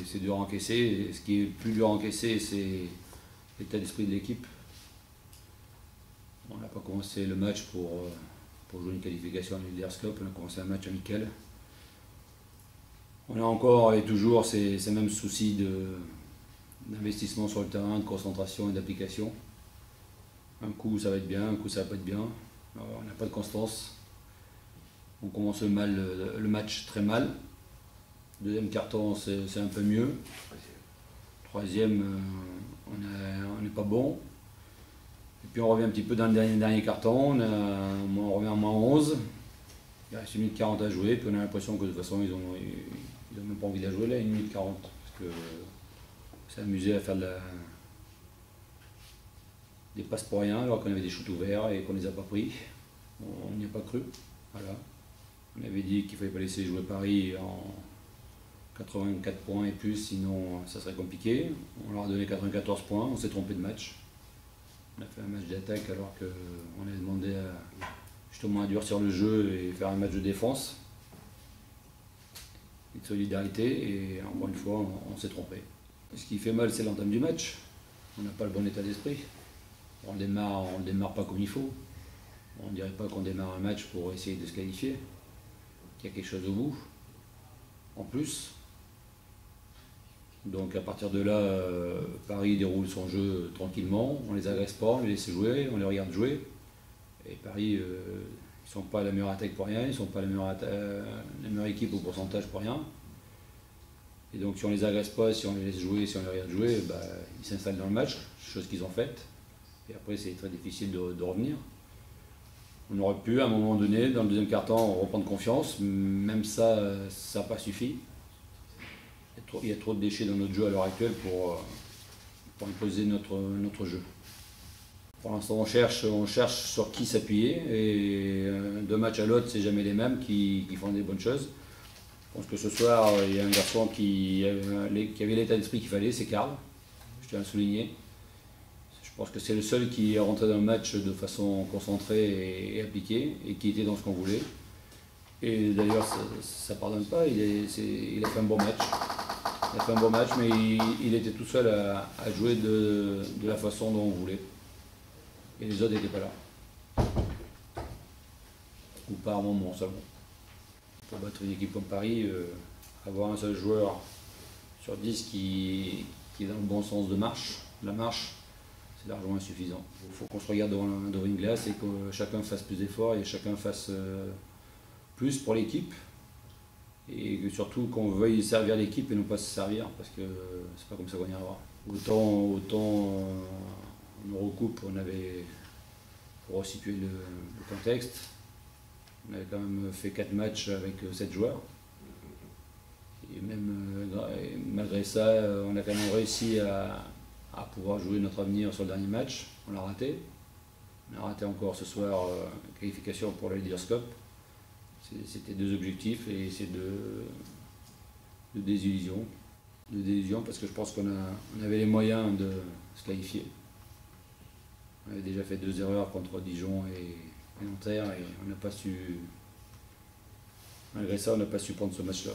C'est dur à encaisser. Ce qui est plus dur à encaisser, c'est l'état d'esprit de l'équipe. On n'a pas commencé le match pour jouer une qualification à Leaders Cup, on a commencé un match amical. On a encore et toujours ces mêmes soucis d'investissement sur le terrain, de concentration et d'application. Un coup ça va être bien, un coup ça va pas être bien. Alors, on n'a pas de constance. On commence le match très mal. Deuxième carton, c'est un peu mieux. Troisième, on n'est pas bon. Et puis on revient un petit peu dans le dernier carton, on revient à moins 11. Il reste 1 minute 40 à jouer, puis on a l'impression que de toute façon ils ont même pas envie de la jouer là, 1 minute 40. Parce que c'est amusé à faire des passes pour rien alors qu'on avait des shoots ouverts et qu'on ne les a pas pris. On n'y a pas cru. Voilà. On avait dit qu'il ne fallait pas laisser jouer Paris en 84 points et plus, sinon ça serait compliqué. On leur a donné 94 points, on s'est trompé de match. On a fait un match d'attaque alors qu'on a demandé justement à durcir le jeu et faire un match de défense et de solidarité, et encore une fois on s'est trompé. Ce qui fait mal, c'est l'entame du match. On n'a pas le bon état d'esprit. On ne démarre pas comme il faut. On ne dirait pas qu'on démarre un match pour essayer de se qualifier, qu'il y a quelque chose au bout. En plus, donc à partir de là, Paris déroule son jeu tranquillement, on les agresse pas, on les laisse jouer, on les regarde jouer. Et Paris, ils ne sont pas la meilleure attaque pour rien, ils ne sont pas la meilleure équipe au pourcentage pour rien. Et donc si on les agresse pas, si on les laisse jouer, si on les regarde jouer, bah, ils s'installent dans le match, chose qu'ils ont faite. Et après c'est très difficile de revenir. On aurait pu à un moment donné, dans le deuxième quart-temps, reprendre confiance, même ça, ça n'a pas suffi. Il y a trop de déchets dans notre jeu à l'heure actuelle pour imposer notre jeu. Pour l'instant, on cherche sur qui s'appuyer, et d'un match à l'autre, c'est jamais les mêmes qui font des bonnes choses. Je pense que ce soir, il y a un garçon qui avait l'état d'esprit qu'il fallait, c'est Karl, je tiens à le souligner. Je pense que c'est le seul qui est rentré dans le match de façon concentrée et appliquée, et qui était dans ce qu'on voulait. Et d'ailleurs, ça ne pardonne pas, il a fait un bon match. Il a fait un bon match, mais il était tout seul à jouer de la façon dont on voulait. Et les autres n'étaient pas là. Ou pas à un moment seulement. Pour battre une équipe comme Paris, avoir un seul joueur sur 10 qui est dans le bon sens de la marche, c'est largement insuffisant. Il faut qu'on se regarde devant une glace et que chacun fasse plus d'efforts et chacun fasse plus pour l'équipe. Et surtout qu'on veuille servir l'équipe et non pas se servir, parce que c'est pas comme ça qu'on y arrivera. Autant en Eurocoupe, on avait, pour resituer le contexte, on avait quand même fait 4 matchs avec 7 joueurs. Et même malgré ça, on a quand même réussi à pouvoir jouer notre avenir sur le dernier match. On l'a raté. On a raté encore ce soir qualification pour la Leaders Cup. C'était 2 objectifs, et c'est de désillusion. De désillusion parce que je pense qu'on avait les moyens de se qualifier. On avait déjà fait 2 erreurs contre Dijon et Nanterre, et on n'a pas su, malgré ça, on n'a pas su prendre ce match-là.